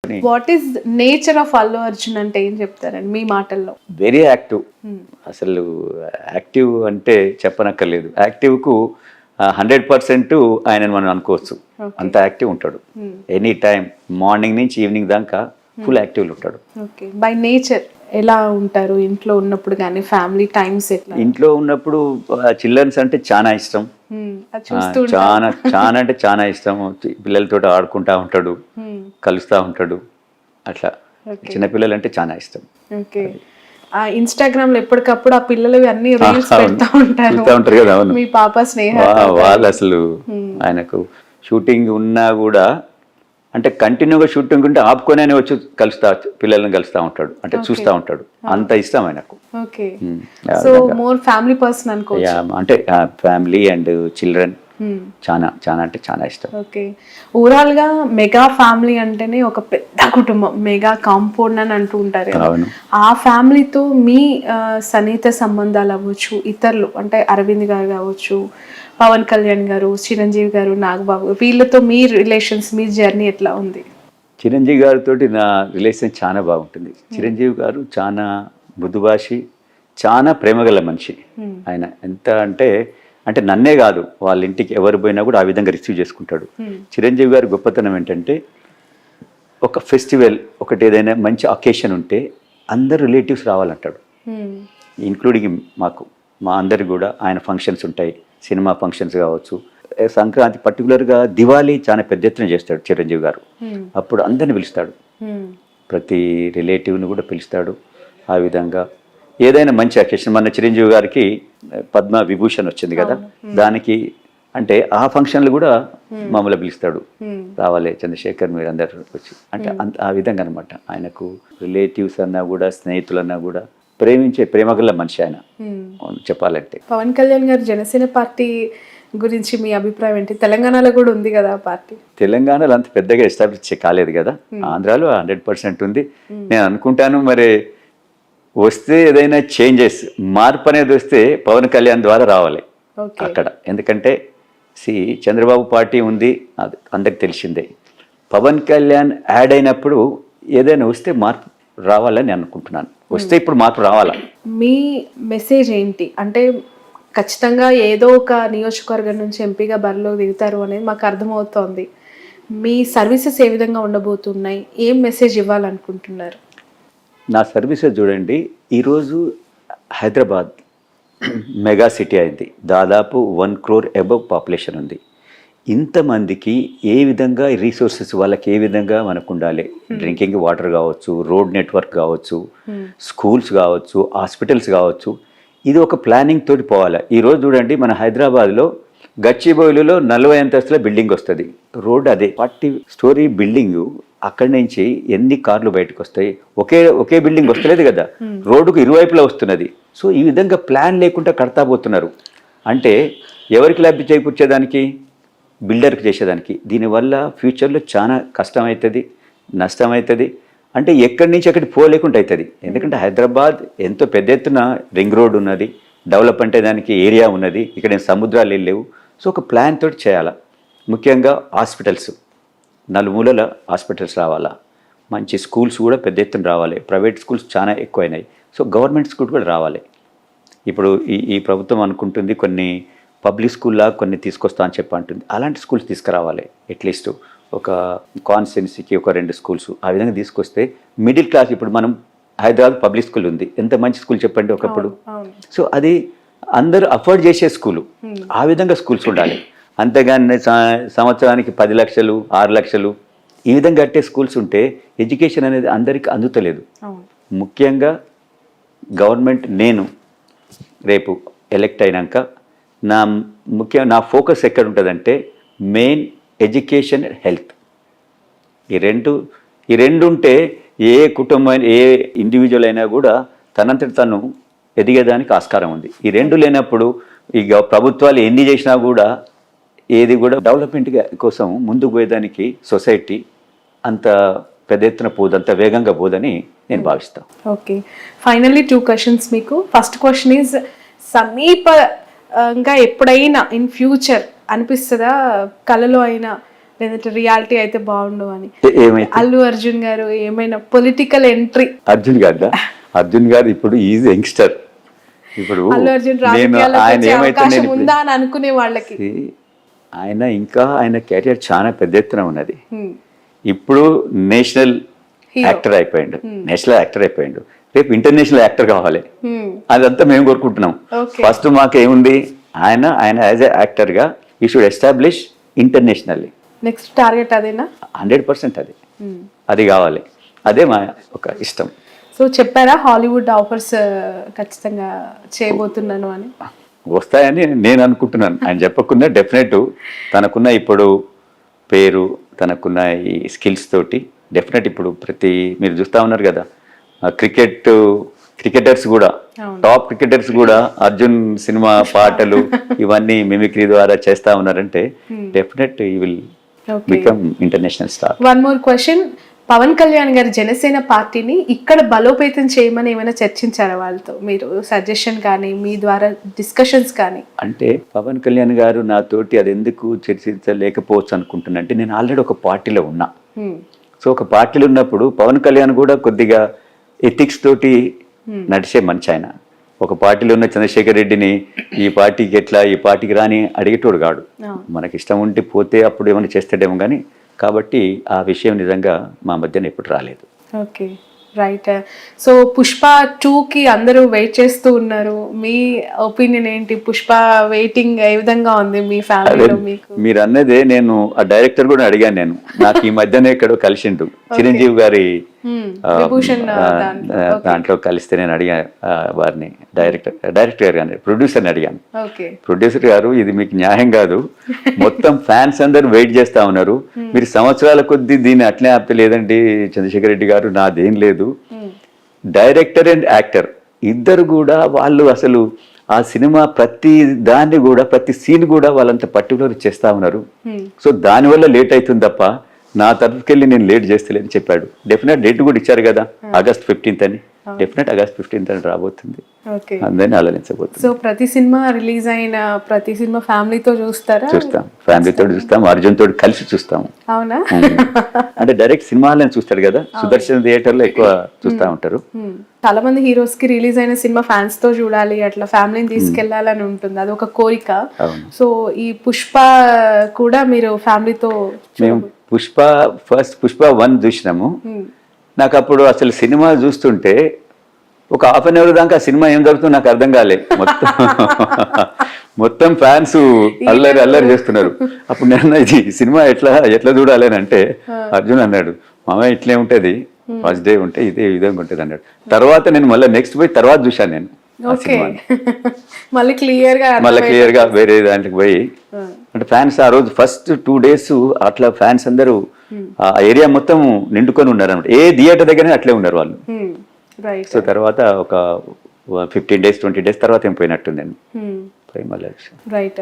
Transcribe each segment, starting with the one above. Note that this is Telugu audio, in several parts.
చేసుకుని. What is nature of Allu Arjun అంటే ఏం చెప్తారండి మీ మాటల్లో? Very active. అసలు యాక్టివ్ అంటే చెప్పనక్కర్లేదు. యాక్టివ్కు 100% ఆయనను మనం అనుకోవచ్చు. అంత యాక్టివ్ ఉంటాడు. ఎనీ టైం మార్నింగ్ నుంచి ఈవినింగ్ దాకా ఫుల్ యాక్టివ్లో ఉంటాడు. ఓకే, బై నేచర్ ఎలా ఉంటారు ఇంట్లో ఉన్నప్పుడు కానీ ఫ్యామిలీ టైమ్స్ ఎట్లా? ఇంట్లో ఉన్నప్పుడు చిల్డ్రన్స్ అంటే చాలా ఇష్టం. చాలా చాలా అంటే చాలా ఇష్టం. పిల్లలతో ఆడుకుంటా ఉంటాడు, కలుస్తూ ఉంటాడు. అట్లా చిన్నపిల్లలు అంటే చాలా ఇష్టం. ఓకే, ఇన్స్టాగ్రామ్ లో ఎప్పటికప్పుడు ఆ పిల్లలు అన్ని రీల్స్ పెడతా ఉంటారు కదా. అవును, మీ పాప స్నేహ వాళ్ళు అసలు ఆయనకు షూటింగ్ ఉన్నా కూడా అంటే కంటిన్యూగా షూటింగ్ ఉంటే ఆపుకొని ఆయన వచ్చి పిల్లల్ని కలుస్తూ ఉంటాడు, అంటే చూస్తూ ఉంటాడు. అంత ఇష్టం ఆయనకు. Okay, so more family person అనుకోవచ్చు. అంటే ఫ్యామిలీ అండ్ చిల్డ్రన్ చాలా చాలా అంటే చాలా ఇష్టం. ఓకే, ఓవరాల్ గా మెగా ఫ్యామిలీ అంటేనే ఒక పెద్ద కుటుంబం, మెగా కాంపౌండ్ అని అంటూ ఉంటారు. ఆ ఫ్యామిలీతో మీ సన్నిహిత సంబంధాలు అవ్వచ్చు, ఇతరులు అంటే అరవింద్ గారు కావచ్చు, పవన్ కళ్యాణ్ గారు, చిరంజీవి గారు, నాగబాబు, వీళ్ళతో మీ రిలేషన్స్, మీ జర్నీ ఎట్లా ఉంది? చిరంజీవి గారితో నా రిలేషన్ చాలా బాగుంటుంది. చిరంజీవి గారు చాలా మృదుభాషి, చాలా ప్రేమగల మనిషి. ఆయన ఎంత అంటే నన్నే కాదు, వాళ్ళ ఇంటికి ఎవరు పోయినా కూడా ఆ విధంగా రిసీవ్ చేసుకుంటాడు. చిరంజీవి గారి గొప్పతనం ఏంటంటే ఒక ఫెస్టివల్ ఒకటి ఏదైనా మంచి అకేషన్ ఉంటే అందరు రిలేటివ్స్ రావాలంటాడు, ఇంక్లూడింగ్ మా అందరికి కూడా. ఆయన ఫంక్షన్స్ ఉంటాయి, సినిమా ఫంక్షన్స్ కావచ్చు, సంక్రాంతి పర్టికులర్గా దివాళీ చాలా పెద్ద ఎత్తున చేస్తాడు చిరంజీవి గారు. అప్పుడు అందరిని పిలుస్తాడు, ప్రతి రిలేటివ్ని కూడా పిలుస్తాడు. ఆ విధంగా ఏదైనా మంచి అకేషన్, మన చిరంజీవి గారికి పద్మ విభూషణ్ వచ్చింది కదా, దానికి అంటే ఆ ఫంక్షన్లు కూడా మమ్మల్ని పిలుస్తాడు, రావాలి చంద్రశేఖర్ మీరు అందరు వచ్చి, అంటే ఆ విధంగా అనమాట. ఆయనకు రిలేటివ్స్ అన్నా కూడా స్నేహితులన్నా కూడా ప్రేమగల మనిషి ఆయన చెప్పాలంటే. పవన్ కళ్యాణ్ గారు జనసేన పార్టీ గురించి మీ అభిప్రాయం ఏంటి? తెలంగాణలో కూడా ఉంది కదా పార్టీ. తెలంగాణలో అంత పెద్దగా ఎస్టాబ్లిష్ కాలేదు కదా, ఆంధ్రాలో 100% ఉంది. నేను అనుకుంటాను మరి వస్తే ఏదైనా చేంజెస్, మార్పు అనేది వస్తే పవన్ కళ్యాణ్ ద్వారా రావాలి అక్కడ. ఎందుకంటే చంద్రబాబు పార్టీ ఉంది, అది అందరికి తెలిసిందే. పవన్ కళ్యాణ్ యాడ్ అయినప్పుడు ఏదైనా వస్తే మార్పు రావాలని అనుకుంటున్నాను. వస్తే ఇప్పుడు మార్పు రావాలా? మీ మెసేజ్ ఏంటి అంటే ఖచ్చితంగా ఏదో ఒక నియోజకవర్గం నుంచి ఎంపీగా బరిలో దిగుతారు అనేది మాకు అర్థమవుతోంది. మీ సర్వీసెస్ ఏ విధంగా ఉండబోతున్నాయి, ఏం మెసేజ్ ఇవ్వాలనుకుంటున్నారు? నా సర్వీసెస్ చూడండి, ఈరోజు హైదరాబాద్ మెగా సిటీ అయింది, దాదాపు 1 crore అబవ్ పాపులేషన్ ఉంది. ఇంతమందికి ఏ విధంగా రీసోర్సెస్ వాళ్ళకి ఏ విధంగా మనకు ఉండాలి, డ్రింకింగ్ వాటర్ కావచ్చు, రోడ్ నెట్వర్క్ కావచ్చు, స్కూల్స్ కావచ్చు, హాస్పిటల్స్ కావచ్చు, ఇది ఒక ప్లానింగ్ తోటి పోవాలి. ఈరోజు చూడండి, మన హైదరాబాద్లో గచ్చిబౌలిలో 40 అంతస్తుల బిల్డింగ్ వస్తుంది, రోడ్ అదే 40 story బిల్డింగ్. అక్కడి నుంచి ఎన్ని కార్లు బయటకు వస్తాయి? ఒకే బిల్డింగ్ వస్తలేదు కదా, రోడ్డుకు ఇరువైపులా వస్తున్నది. సో ఈ విధంగా ప్లాన్ లేకుండా కడతా పోతున్నారు. అంటే ఎవరికి లబ్ధి చేకూర్చేదానికి? బిల్డర్కి చేసేదానికి. దీనివల్ల ఫ్యూచర్లో చాలా కష్టమవుతుంది, నష్టమవుతుంది. అంటే ఎక్కడి నుంచి అక్కడికి పోలేకుండా అవుతుంది. ఎందుకంటే హైదరాబాద్ ఎంతో పెద్ద ఎత్తున రింగ్ రోడ్ ఉన్నది, డెవలప్ అంటే దానికి ఏరియా ఉన్నది, ఇక్కడ సముద్రాలు లేవు. సో ఒక ప్లాన్ తోటి చేయాలా. ముఖ్యంగా హాస్పిటల్స్, నలుమూలల హాస్పిటల్స్ రావాలా, మంచి స్కూల్స్ కూడా పెద్ద ఎత్తున రావాలి. ప్రైవేట్ స్కూల్స్ చాలా ఎక్కువైనాయి, సో గవర్నమెంట్ స్కూల్ కూడా రావాలి. ఇప్పుడు ఈ ప్రభుత్వం అనుకుంటుంది కొన్ని పబ్లిక్ స్కూల్లా కొన్ని తీసుకొస్తా అని అంటుంది. అలాంటి స్కూల్స్ తీసుకురావాలి. అట్లీస్ట్ ఒక కాన్స్టిట్యున్సీకి ఒక 2 స్కూల్స్ ఆ విధంగా తీసుకొస్తే మిడిల్ క్లాస్, ఇప్పుడు మనం హైదరాబాద్ పబ్లిక్ స్కూల్ ఉంది, ఎంత మంచి స్కూల్ చెప్పండి ఒకప్పుడు. సో అది అందరూ అఫోర్డ్ చేసే స్కూలు, ఆ విధంగా స్కూల్స్ ఉండాలి. అంతేగాని సంవత్సరానికి 10 లక్షలు 6 లక్షలు ఈ విధంగా కట్టే స్కూల్స్ ఉంటే ఎడ్యుకేషన్ అనేది అందరికీ అందుతలేదు. ముఖ్యంగా గవర్నమెంట్, నేను రేపు ఎలక్ట్ అయినాక నా ఫోకస్ ఎక్కడ ఉంటుందంటే మెయిన్ ఎడ్యుకేషన్, హెల్త్. ఈ రెండు ఉంటే ఏ కుటుంబం, ఏ ఇండివిజువల్ అయినా కూడా తనంతటి తను ఎదిగేదానికి ఆస్కారం ఉంది. ఈ రెండు లేనప్పుడు ఇక ప్రభుత్వాలు ఎన్ని చేసినా కూడా ఏది కూడా డెవలప్మెంట్ కోసం ముందుకు పోయేదానికి సొసైటీ అంత పెద్ద ఎత్తున పోదు, అంత వేగంగా పోదని నేను భావిస్తాను. ఓకే, ఫైనల్లీ 2 questions మీకు. ఫస్ట్ క్వశ్చన్ ఈజ్, సమీపంగా ఎప్పుడైనా ఇన్ ఫ్యూచర్ అనిపిస్తుందా, కళలో అయినా లేదంటే రియాలిటీ అయితే బాగుండు అని. ఏమైతే అల్లు అర్జున్ గారు ఏమైనా పొలిటికల్ ఎంట్రీ? అర్జున్ గారు ఇప్పుడు ఈజ్ యంగ్స్టర్. ఇప్పుడు అల్లు అర్జున్ నేను రాజకీయాల్లోకి ఆయన వచ్చే ఏమైతే అవకాశం నేను ఉందా అని అనుకునే వాళ్ళకి ఆయన కెరియర్ చాలా పెద్ద ఎత్తున ఉన్నది. Hmm. ఇప్పుడు నేషనల్ యాక్టర్ అయిపోయిండు. రేపు ఇంటర్నేషనల్ యాక్టర్ కావాలి. అదంతా మేము కోరుకుంటున్నాం. Okay. ఫస్ట్ మాకు ఏముంది, ఆయన యాజ్ ఎ యాక్టర్ గా ఈ should establish internationally. Next target అదేనా? 100% అది కావాలి. అదే మా ఒక ఇష్టం. సో చెప్పారా హాలీవుడ్ ఆఫర్స్ ఖచ్చితంగా చేయబోతున్నాను అని? వస్తాయని నేను అనుకుంటున్నాను. ఆయన చెప్పకుండా డెఫినెట్ తనకున్న ఇప్పుడు పేరు, తనకున్న ఈ స్కిల్స్ తోటి డెఫినెట్ ఇప్పుడు మీరు చూస్తూ ఉన్నారు కదా, క్రికెటర్స్ కూడా, టాప్ క్రికెటర్స్ కూడా అర్జున్ సినిమా పాటలు ఇవన్నీ మిమిక్రీ ద్వారా చేస్తా ఉన్నారంటే definitely will become international star. One more question, Pawan Kalyan garu Janasena పార్టీని ఇక్కడ బలోపేతం చేయమని ఏమైనా చర్చించారా వాళ్ళతో? మీరు సజెషన్ కానీ మీ ద్వారా డిస్కషన్స్ కానీ? అంటే పవన్ కళ్యాణ్ గారు నాతోటి అది ఎందుకు చర్చించలేకపోవచ్చు అనుకుంటున్నా అంటే, నేను ఆల్రెడీ ఒక పార్టీలో ఉన్నా. సో ఒక పార్టీలో ఉన్నప్పుడు పవన్ కళ్యాణ్ కూడా కొద్దిగా ఎథిక్స్ తోటి నడిచే మనిషి. ఆయన ఒక పార్టీలో ఉన్న చంద్రశేఖర్ రెడ్డిని ఈ పార్టీకి రాని అడిగేటోడు కాడు. మనకి ఇష్టం ఉంటే పోతే అప్పుడు ఏమైనా చేస్తాడేమో కానీ, కాబట్టి ఆ విషయం నిజంగా మా మధ్యన ఎప్పుడు రాలేదు. Okay, right. సో పుష్ప 2కి అందరూ వెయిట్ చేస్తూ ఉన్నారు. మీ ఒపీనియన్ ఏంటి? పుష్ప వెయిటింగ్ ఏ విధంగా ఉంది మీ ఫ్యామిలీలో? మీకు మీరు అన్నదే నేను ఆ డైరెక్టర్ కూడా అడిగాను. నేను నాకు ఈ మధ్యనే ఎక్కడో కలిసిండు చిరంజీవి గారి దాంట్లో కలిస్తే నేను అడిగాను వారిని, డైరెక్టర్ గారిని, ప్రొడ్యూసర్ని అడిగాను. ప్రొడ్యూసర్ గారు, ఇది మీకు న్యాయం కాదు, మొత్తం ఫ్యాన్స్ అందరూ వెయిట్ చేస్తా ఉన్నారు, మీరు సంవత్సరాల కొద్దీ దీన్ని అట్లే ఆపలేదండి చంద్రశేఖర్ రెడ్డి గారు, నాదేం లేదు. డైరెక్టర్ అండ్ యాక్టర్ ఇద్దరు కూడా వాళ్ళు అసలు ఆ సినిమా ప్రతి దాన్ని కూడా, ప్రతి సీన్ కూడా వాళ్ళంత పర్టికులర్ చేస్తా ఉన్నారు. సో దానివల్ల లేట్ అవుతుంది తప్ప నా తరఫుకెళ్ళి నేను లేట్ చేస్తలేని చెప్పాడు. డెఫినెట్ డేట్ కూడా ఇచ్చారు కదా, August 15th అని. డెఫినెట్ August 15th అని రాబోతుంది. అందరినీ ఆలోచించబోతుంది. సో ప్రతి సినిమా రిలీజ్ అయిన ప్రతి సినిమా ఫ్యామిలీతో చూస్తారా? చూస్తాం, ఫ్యామిలీతో చూస్తాం, అర్జున్ తోటి కలిసి చూస్తాము. అవునా? అంటే డైరెక్ట్ సినిమాలని చూస్తాడు కదా, సుదర్శన్ థియేటర్ లో ఎక్కువ చూస్తా ఉంటారు. చాలా మంది హీరోస్ కి రిలీజ్ అయిన సినిమా ఫ్యాన్స్ తో చూడాలి, అట్లా ఫ్యామిలీని తీసుకెళ్లాలని ఉంటుంది, అది ఒక కోరిక. సో ఈ పుష్ప కూడా మీరు ఫ్యామిలీతో? మేము పుష్ప 1 చూసినాము. నాకు అప్పుడు అసలు సినిమా చూస్తుంటే ఒక హాఫ్ అన్ అవర్ దాకా సినిమా ఏం జరుగుతుందో నాకు అర్థం కాలే. మొత్తం ఫ్యాన్స్ అల్లరి చేస్తున్నారు. అప్పుడు నేను ఇది సినిమా ఎట్లా చూడాలి అని అంటే, అర్జున్ అన్నాడు, మామయ్య ఇట్లే ఉంటది, ఫస్ట్ డే ఉంటే ఇదే విధంగా ఉంటుంది అన్నాడు. తర్వాత నేను మళ్ళీ నెక్స్ట్ పోయి తర్వాత చూశాను నేను మళ్ళీ క్లియర్ గా వేరే దాంట్లోకి పోయి. అంటే ఫ్యాన్స్ ఆ రోజు ఫస్ట్ 2 days అట్లా ఫ్యాన్స్ అందరూ ఆ ఏరియా మొత్తం నిండుకొని ఉన్నారు అనమాట. ఏ థియేటర్ దగ్గర అట్లే ఉన్నారు వాళ్ళు. సో తర్వాత ఒక 15 days 20 days తర్వాత ఏం పోయినట్టుందండి. రైట్.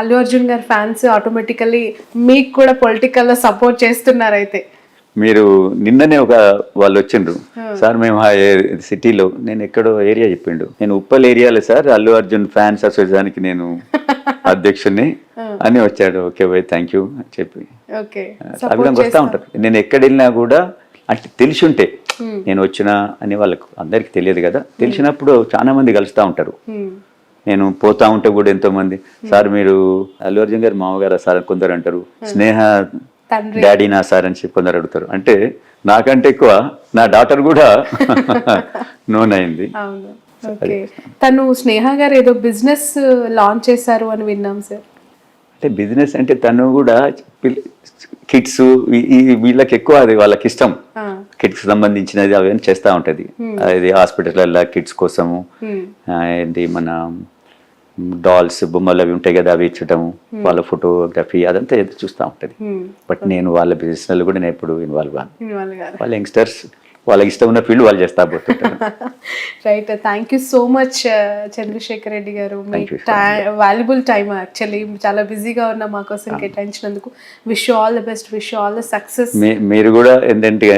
అల్లు అర్జున్ గారు ఫ్యాన్స్ ఆటోమేటికల్లీ మీకు కూడా పొలిటికల్ లో సపోర్ట్ చేస్తున్నారు. అయితే మీరు నిన్ననే వాళ్ళు వచ్చిండ్రు, సార్ మేము ఆ సిటీలో, నేను ఎక్కడో ఏరియా చెప్పిండు, నేను ఉప్పల్ ఏరియాలో సార్ అల్లు అర్జున్ ఫ్యాన్స్ అసోసియేషన్కి నేను అధ్యక్షుడిని అని వచ్చాడు. ఓకే బై, థ్యాంక్ యూ అని చెప్పి ఆ విధంగా వస్తూ ఉంటారు. నేను ఎక్కడ వెళ్ళినా కూడా అంటే తెలిసి ఉంటే నేను వచ్చినా అని వాళ్ళకు అందరికి తెలియదు కదా, తెలిసినప్పుడు చాలా మంది కలుస్తూ ఉంటారు. నేను పోతా ఉంటే కూడా ఎంతో మంది, సార్ మీరు అల్లు అర్జున్ గారు మామగారా సార్ అని కొందరు అంటారు, స్నేహ డాడీ నా సార్ అని చెప్పి కొందరు అడుగుతారు. అంటే నాకంటే ఎక్కువ నా డాటర్ కూడా నోన్ అయింది. తను స్నేహ గారు ఏదో బిజినెస్ లాంచ్ చేశారు అని విన్నాం సార్. అంటే బిజినెస్ అంటే తను కూడా కిడ్స్ వీళ్ళకి ఎక్కువ అది వాళ్ళకి ఇష్టం, కిడ్స్ సంబంధించినది అవన్నీ చేస్తూ ఉంటుంది. అది హాస్పిటల్లో కిడ్స్ కోసము ఏంటి మన డాల్స్ బొమ్మలు అవి ఉంటాయి కదా, అవి ఇచ్చటము, వాళ్ళ ఫోటోగ్రఫీ అదంతా ఏదో చూస్తూ ఉంటుంది. బట్ నేను వాళ్ళ బిజినెస్లో కూడా నేను ఎప్పుడు ఇన్వాల్వ్ కాను. వాళ్ళ యంగ్స్టర్స్ వాళ్ళకి ఇష్టం ఉన్న ఫీల్డ్ వాళ్ళు చేస్తా పోతుంటారు. Right, thank you so much Chandrashekar Reddy గారు. మీ Thank you, valuable time actually చాలా బిజీగా ఉన్న మా కోసం కేటాయించినందుకు. Wish you all the best, wish you all the success. మీరు కూడా ఏంటంటే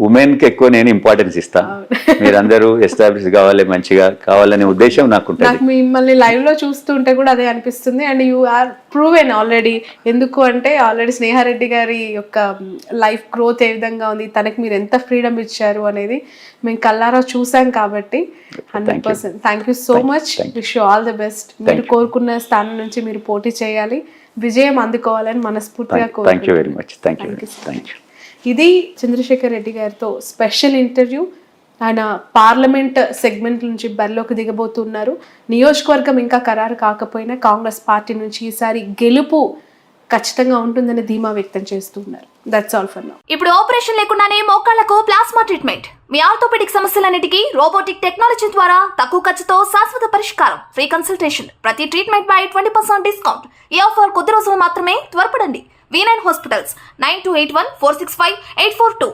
ఉమెన్కి ఎక్కువ నేను ఇంపార్టెన్స్ ఇస్తా. మీరందరూ ఎస్టాబ్లిష్ కావాలి, మంచిగా కావాలనే ఉద్దేశం నాకు ఉంటుంది. నాకు మిమ్మల్ని లైవ్ లో చూస్తుంటే కూడా అదే అనిపిస్తుంది. And you are proven already. ఎందుకు అంటే ఆల్రెడీ స్నేహారెడ్డి గారి యొక్క లైఫ్ గ్రోత్ ఏ విధంగా ఉంది, తనకి మీరు ఎంత ఫ్రీడమ్ ఇచ్చారు అనేది మేము కల్లారా చూసాం కాబట్టి 100%. Thank you so much. Wish you all the best. మీరు కోరుకున్న స్థానం నుంచి మీరు పోటీ చేయాలి, విజయం అందుకోవాలని మనస్ఫూర్తిగా thank you very much. Thank you. ఇది చంద్రశేఖర్ రెడ్డి గారితో స్పెషల్ ఇంటర్వ్యూ. ఆయన పార్లమెంట్ సెగ్మెంట్ నుంచి బరిలోకి దిగబోతున్నారు. నియోజకవర్గం ఇంకా ఖరారు కాకపోయినా కాంగ్రెస్ పార్టీ నుంచి ఈసారి గెలుపు ఖచ్చితంగా ఉంటుందని ధీమా వ్యక్తం చేస్తున్నారు. That's all for now. ఇప్పుడు ఆపరేషన్ లేకుండానే మోకాళ్లకు ప్లాస్మా ట్రీట్మెంట్. మీ ఆర్థోపెడిక్ సమస్యలన్నిటికీ రోబోటిక్ టెక్నాలజీ ద్వారా తక్కువ ఖర్చుతో శాశ్వత పరిష్కారం. Free consultation. ప్రతి ట్రీట్మెంట్ పై 20% డిస్కౌంట్. ఈ ఆఫర్ కొద్ది రోజులు మాత్రమే. త్వరపడండి. V9 hospitals 9281465842.